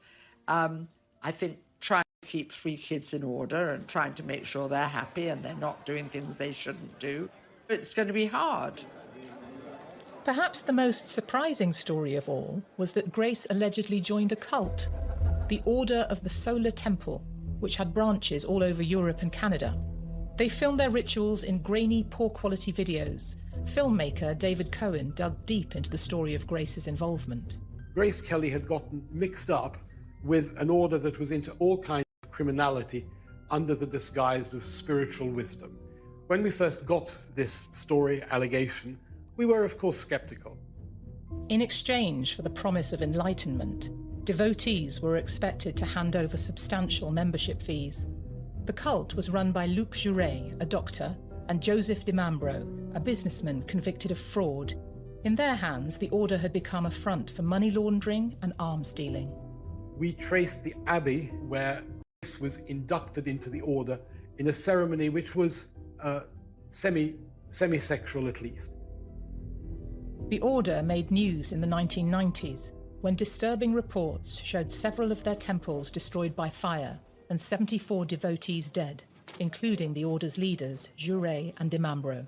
I think trying to keep 3 kids in order and trying to make sure they're happy and they're not doing things they shouldn't do, it's going to be hard. Perhaps the most surprising story of all was that Grace allegedly joined a cult, the Order of the Solar Temple, which had branches all over Europe and Canada. They filmed their rituals in grainy, poor-quality videos. Filmmaker David Cohen dug deep into the story of Grace's involvement. Grace Kelly had gotten mixed up with an order that was into all kinds of criminality under the disguise of spiritual wisdom. When we first got this story, allegation, we were, of course, skeptical. In exchange for the promise of enlightenment, Devotees were expected to hand over substantial membership fees. The cult was run by Luc Jouret, a doctor, and Joseph de Mambro, a businessman convicted of fraud. In their hands, the order had become a front for money laundering and arms dealing. We traced the abbey where Grace was inducted into the order in a ceremony which was semi-sexual at least. The order made news in the 1990s when disturbing reports showed several of their temples destroyed by fire and 74 devotees dead, including the order's leaders, Jouret and de Mambro.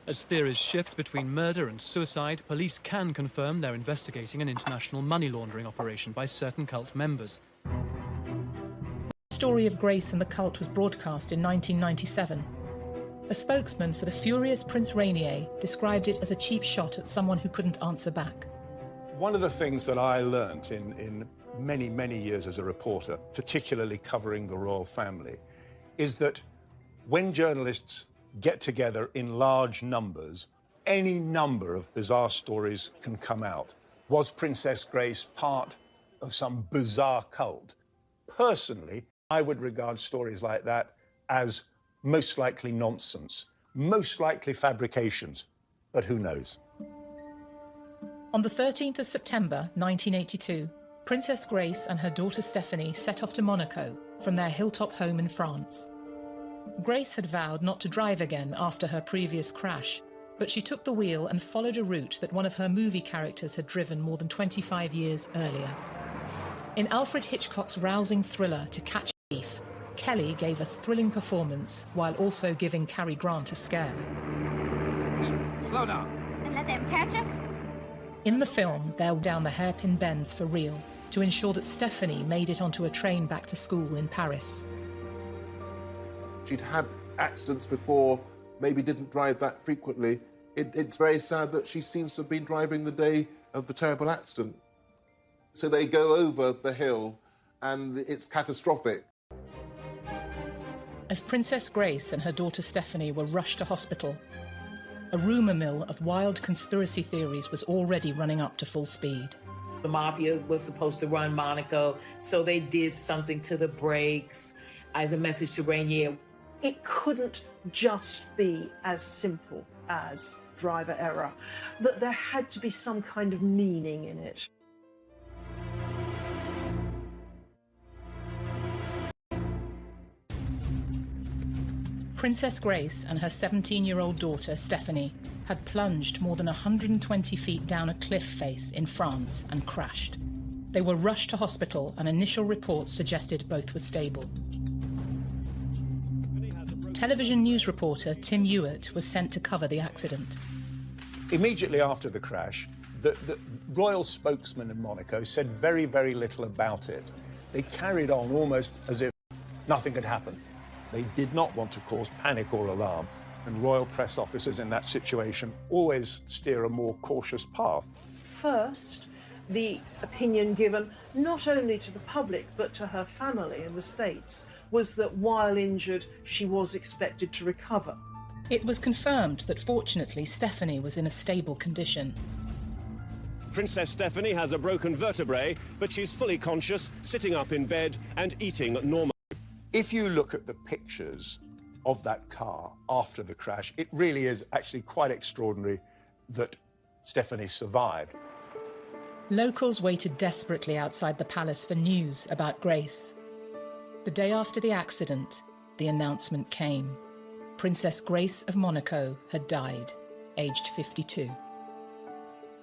As theories shift between murder and suicide, police can confirm they're investigating an international money laundering operation by certain cult members. The story of Grace and the cult was broadcast in 1997. A spokesman for the furious Prince Rainier described it as a cheap shot at someone who couldn't answer back. One of the things that I learnt in many, many years as a reporter, particularly covering the royal family, is that when journalists get together in large numbers, any number of bizarre stories can come out. Was Princess Grace part of some bizarre cult? Personally, I would regard stories like that as most likely nonsense, most likely fabrications, but who knows? On the 13th of September 1982, Princess Grace and her daughter Stephanie set off to Monaco from their hilltop home in France. Grace had vowed not to drive again after her previous crash, but she took the wheel and followed a route that one of her movie characters had driven more than 25 years earlier. In Alfred Hitchcock's rousing thriller To Catch a Thief, Kelly gave a thrilling performance while also giving Cary Grant a scare. Slow down. And let them catch us? In the film, they'll down the hairpin bends for real to ensure that Stephanie made it onto a train back to school in Paris. She'd had accidents before, maybe didn't drive that frequently. It's very sad that she seems to have been driving the day of the terrible accident. So they go over the hill and it's catastrophic. As Princess Grace and her daughter Stephanie were rushed to hospital, a rumour mill of wild conspiracy theories was already running up to full speed. The mafia was supposed to run Monaco, so they did something to the brakes as a message to Rainier. It couldn't just be as simple as driver error, that there had to be some kind of meaning in it. Princess Grace and her 17-year-old daughter, Stephanie, had plunged more than 120 feet down a cliff face in France and crashed. They were rushed to hospital and initial reports suggested both were stable. Television news reporter Tim Hewitt was sent to cover the accident. Immediately after the crash, the royal spokesman in Monaco said very, very little about it. They carried on almost as if nothing had happened. They did not want to cause panic or alarm, and royal press officers in that situation always steer a more cautious path. First, the opinion given not only to the public but to her family in the States was that while injured, she was expected to recover. It was confirmed that fortunately Stephanie was in a stable condition. Princess Stephanie has a broken vertebrae, but she's fully conscious, sitting up in bed and eating normally. If you look at the pictures of that car after the crash, it really is actually quite extraordinary that Stephanie survived. Locals waited desperately outside the palace for news about Grace. The day after the accident, the announcement came. Princess Grace of Monaco had died, aged 52.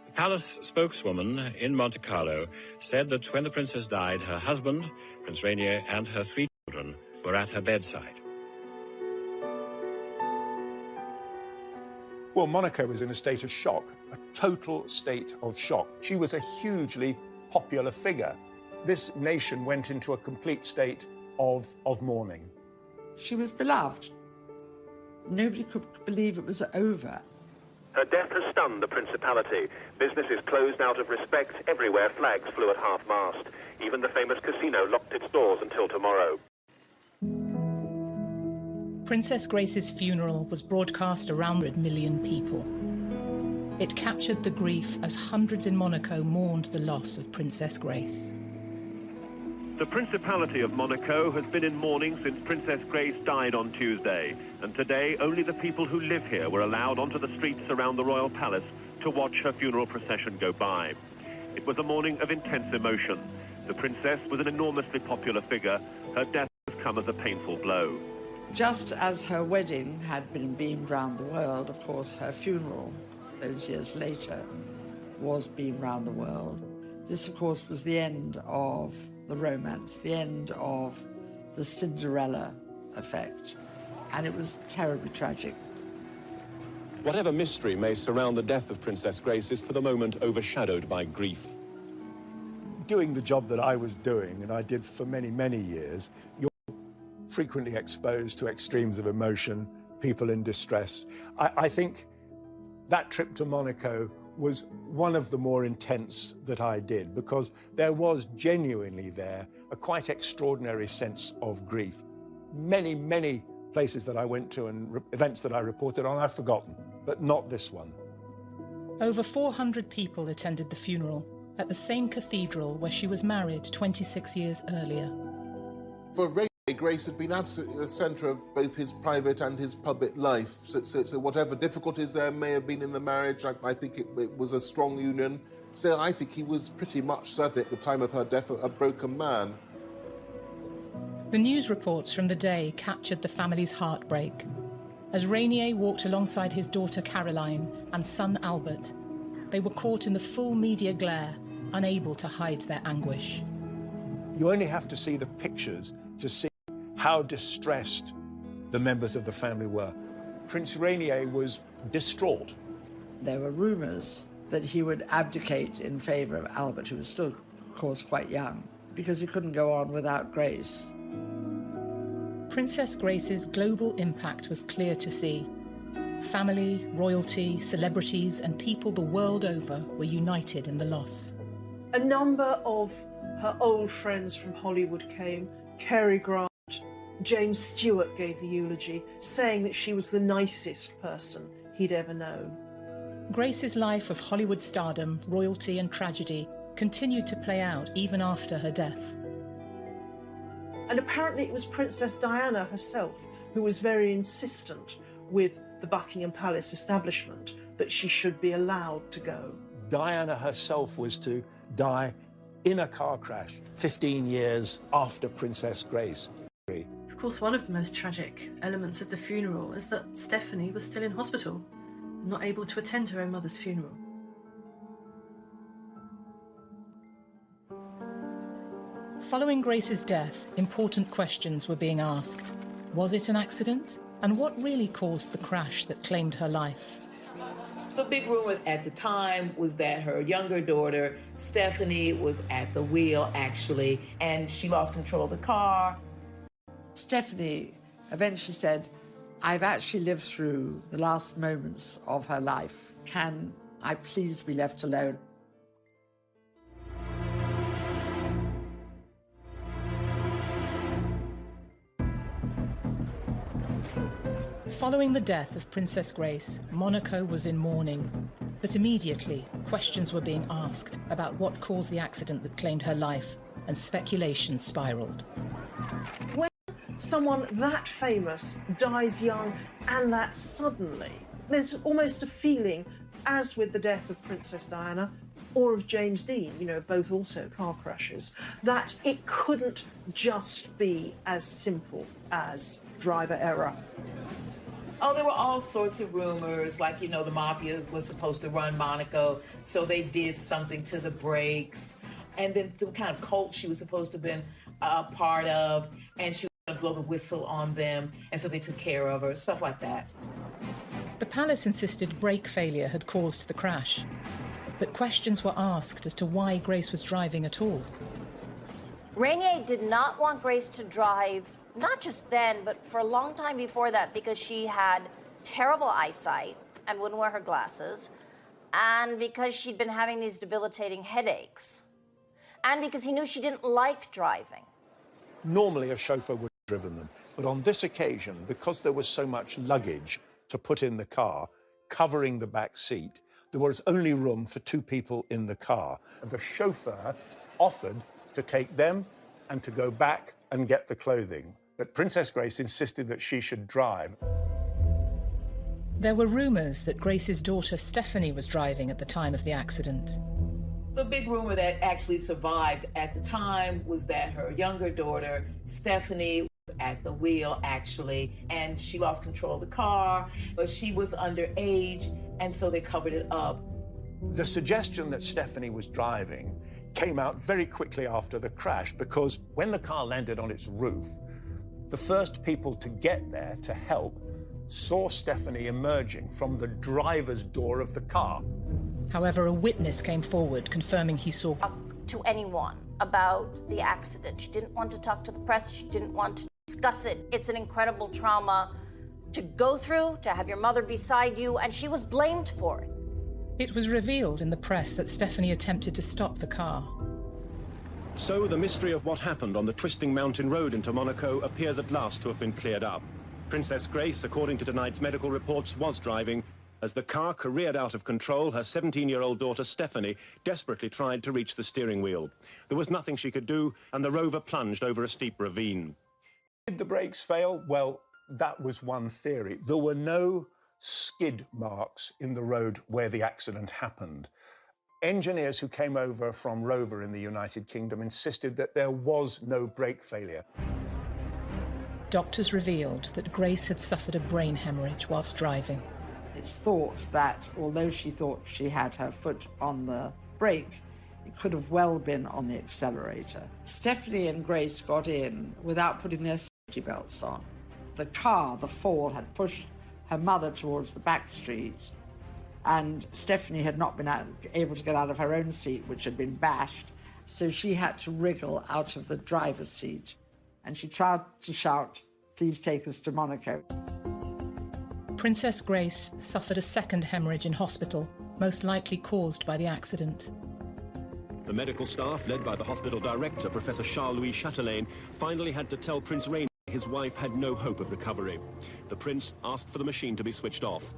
The palace spokeswoman in Monte Carlo said that when the princess died, her husband, Prince Rainier, and her 3 children were at her bedside. Well, Monaco was in a state of shock, a total state of shock. She was a hugely popular figure. This nation went into a complete state of mourning. She was beloved. Nobody could believe it was over. Her death has stunned the Principality. Business is closed out of respect. Everywhere flags flew at half-mast. Even the famous casino locked its doors until tomorrow. Princess Grace's funeral was broadcast around 100 million people. It captured the grief as hundreds in Monaco mourned the loss of Princess Grace. The Principality of Monaco has been in mourning since Princess Grace died on Tuesday, and today only the people who live here were allowed onto the streets around the royal palace to watch her funeral procession go by. It was a morning of intense emotion. The princess was an enormously popular figure. Her death has come as a painful blow. Just as her wedding had been beamed round the world, of course, her funeral, those years later, was beamed round the world. This, of course, was the end of the romance, the end of the Cinderella effect, and it was terribly tragic. Whatever mystery may surround the death of Princess Grace is for the moment overshadowed by grief. Doing the job that I was doing, and I did for many, many years, you're frequently exposed to extremes of emotion, people in distress. I think that trip to Monaco was one of the more intense that I did, because there was genuinely there a quite extraordinary sense of grief. Many, many places that I went to and events that I reported on, I've forgotten, but not this one. Over 400 people attended the funeral at the same cathedral where she was married 26 years earlier. For Rainier, Grace had been absolutely the centre of both his private and his public life. So whatever difficulties there may have been in the marriage, I think it was a strong union. So I think he was pretty much, certainly at the time of her death, a broken man. The news reports from the day captured the family's heartbreak. As Rainier walked alongside his daughter Caroline and son Albert, they were caught in the full media glare, unable to hide their anguish. You only have to see the pictures to see how distressed the members of the family were. Prince Rainier was distraught. There were rumours that he would abdicate in favour of Albert, who was still, of course, quite young, because he couldn't go on without Grace. Princess Grace's global impact was clear to see. Family, royalty, celebrities, and people the world over were united in the loss. A number of her old friends from Hollywood came. Cary Grant, James Stewart gave the eulogy, saying that she was the nicest person he'd ever known. Grace's life of Hollywood stardom, royalty, and tragedy continued to play out even after her death. And apparently it was Princess Diana herself who was very insistent with the Buckingham Palace establishment that she should be allowed to go. Diana herself was to die in a car crash 15 years after Princess Grace. Of course, one of the most tragic elements of the funeral is that Stephanie was still in hospital, not able to attend her own mother's funeral. Following Grace's death, important questions were being asked. Was it an accident? And what really caused the crash that claimed her life? The big rumor at the time was that her younger daughter, Stephanie, was at the wheel, actually, and she lost control of the car. Stephanie eventually said, "I've actually lived through the last moments of her life. Can I please be left alone?" Following the death of Princess Grace, Monaco was in mourning. But immediately, questions were being asked about what caused the accident that claimed her life, and speculation spiraled. When someone that famous dies young and that suddenly, there's almost a feeling, as with the death of Princess Diana or of James Dean, both also car crashes, that it couldn't just be as simple as driver error. Oh, there were all sorts of rumors, like, the mafia was supposed to run Monaco, so they did something to the brakes. And then the kind of cult she was supposed to have been a part of, and she was going to blow the whistle on them, and so they took care of her, stuff like that. The palace insisted brake failure had caused the crash, but questions were asked as to why Grace was driving at all. Rainier did not want Grace to drive, not just then, but for a long time before that, because she had terrible eyesight and wouldn't wear her glasses, and because she'd been having these debilitating headaches, and because he knew she didn't like driving. Normally a chauffeur would have driven them, but on this occasion, because there was so much luggage to put in the car, covering the back seat, there was only room for 2 people in the car. The chauffeur offered to take them and to go back and get the clothing. But Princess Grace insisted that she should drive. There were rumours that Grace's daughter Stephanie was driving at the time of the accident. The big rumor that actually survived at the time was that her younger daughter, Stephanie, was at the wheel, actually, and she lost control of the car, but she was underage, and so they covered it up. The suggestion that Stephanie was driving came out very quickly after the crash, because when the car landed on its roof, the first people to get there to help saw Stephanie emerging from the driver's door of the car. However, a witness came forward confirming he saw... To anyone about the accident. She didn't want to talk to the press. She didn't want to discuss it. It's an incredible trauma to go through, to have your mother beside you, and she was blamed for it. It was revealed in the press that Stephanie attempted to stop the car. So the mystery of what happened on the twisting mountain road into Monaco appears at last to have been cleared up. Princess Grace, according to tonight's medical reports, was driving. As the car careered out of control, her 17-year-old daughter Stephanie desperately tried to reach the steering wheel. There was nothing she could do, and the Rover plunged over a steep ravine. Did the brakes fail? Well, that was one theory. There were no skid marks in the road where the accident happened. Engineers who came over from Rover in the United Kingdom insisted that there was no brake failure. Doctors revealed that Grace had suffered a brain hemorrhage whilst driving. It's thought that, although she thought she had her foot on the brake, it could have well been on the accelerator. Stephanie and Grace got in without putting their safety belts on. The car, the fall, had pushed her mother towards the back street, and Stephanie had not been able to get out of her own seat, which had been bashed, so she had to wriggle out of the driver's seat, and she tried to shout, "Please take us to Monaco." Princess Grace suffered a second hemorrhage in hospital, most likely caused by the accident. The medical staff, led by the hospital director, Professor Charles-Louis Chatelain, finally had to tell Prince Rainier his wife had no hope of recovery. The prince asked for the machine to be switched off.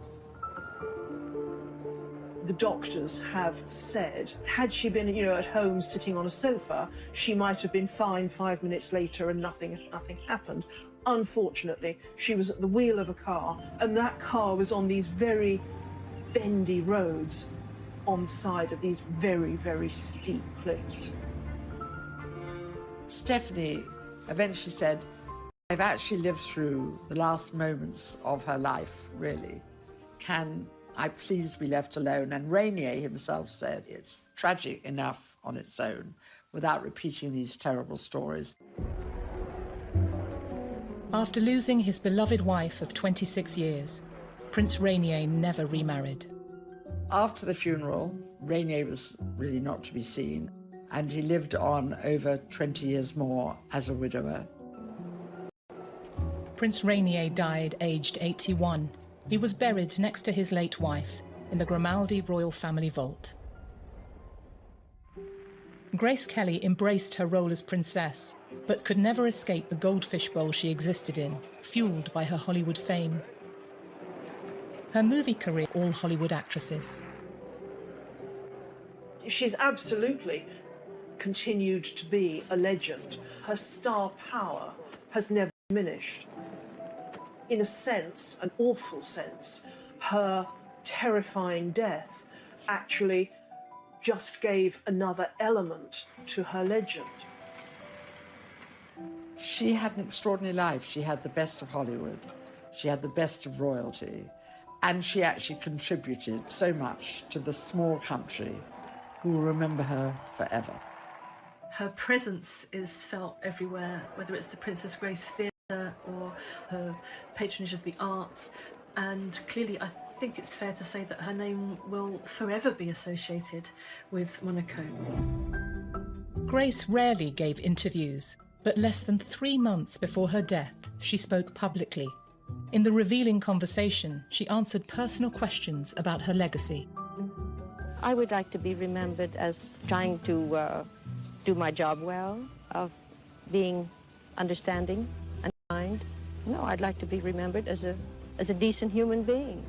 The doctors have said, had she been, at home sitting on a sofa, she might have been fine 5 minutes later and nothing happened. Unfortunately, she was at the wheel of a car, and that car was on these very bendy roads on the side of these very, very steep cliffs. Stephanie eventually said, "I've actually lived through the last moments of her life, really. Can I please be left alone?" And Rainier himself said, "It's tragic enough on its own without repeating these terrible stories." After losing his beloved wife of 26 years, Prince Rainier never remarried. After the funeral, Rainier was really not to be seen, and he lived on over 20 years more as a widower. Prince Rainier died aged 81. He was buried next to his late wife in the Grimaldi royal family vault. Grace Kelly embraced her role as princess, but could never escape the goldfish bowl she existed in, fueled by her Hollywood fame. Her movie career, all Hollywood actresses. She's absolutely continued to be a legend. Her star power has never diminished. In a sense, an awful sense, her terrifying death actually just gave another element to her legend. She had an extraordinary life. She had the best of Hollywood. She had the best of royalty. And she actually contributed so much to the small country who will remember her forever. Her presence is felt everywhere, whether it's the Princess Grace Theatre or her patronage of the arts. And clearly, I think it's fair to say that her name will forever be associated with Monaco. Grace rarely gave interviews, but less than 3 months before her death, she spoke publicly. In the revealing conversation, she answered personal questions about her legacy. I would like to be remembered as trying to do my job well, of being understanding and kind. No, I'd like to be remembered as a decent human being.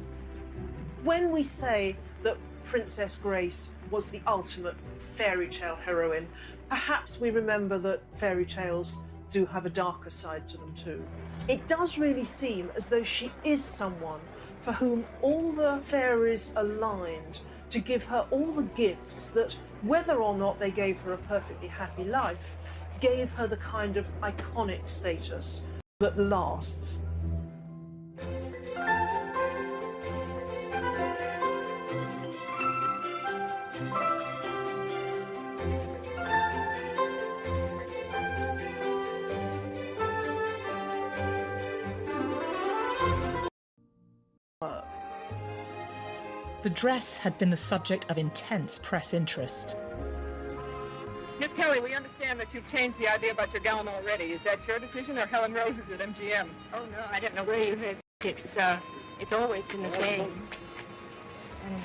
When we say that Princess Grace was the ultimate fairy tale heroine. Perhaps we remember that fairy tales do have a darker side to them too. It does really seem as though she is someone for whom all the fairies aligned to give her all the gifts that, whether or not they gave her a perfectly happy life, gave her the kind of iconic status that lasts. The dress had been the subject of intense press interest. Miss Kelly, we understand that you've changed the idea about your gown already. Is that your decision or Helen Rose's at MGM? Oh, no, I don't know where you heard it. It's always been the same.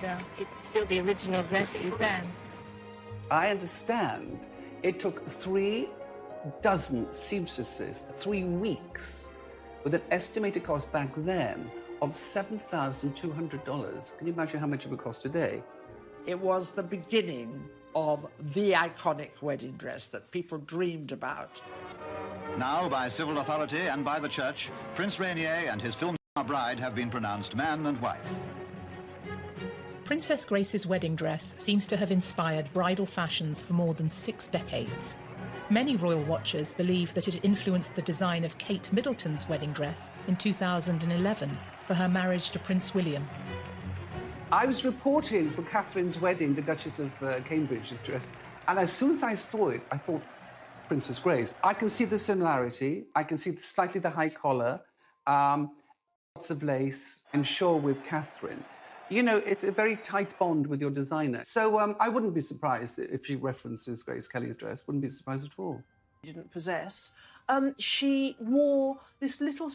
And it's still the original dress that you planned. I understand it took 3 dozen seamstresses 3 weeks with an estimated cost back then of $7,200. Can you imagine how much it would cost today? It was the beginning of the iconic wedding dress that people dreamed about. Now, by civil authority and by the church, Prince Rainier and his film bride have been pronounced man and wife. Princess Grace's wedding dress seems to have inspired bridal fashions for more than 6 decades. Many royal watchers believe that it influenced the design of Kate Middleton's wedding dress in 2011 for her marriage to Prince William. I was reporting for Catherine's wedding, the Duchess of Cambridge's dress, and as soon as I saw it, I thought, Princess Grace. I can see the similarity. I can see slightly the high collar, lots of lace, I'm sure with Catherine. You know, it's a very tight bond with your designer. So I wouldn't be surprised if she references Grace Kelly's dress. Wouldn't be surprised at all. She didn't possess. She wore this little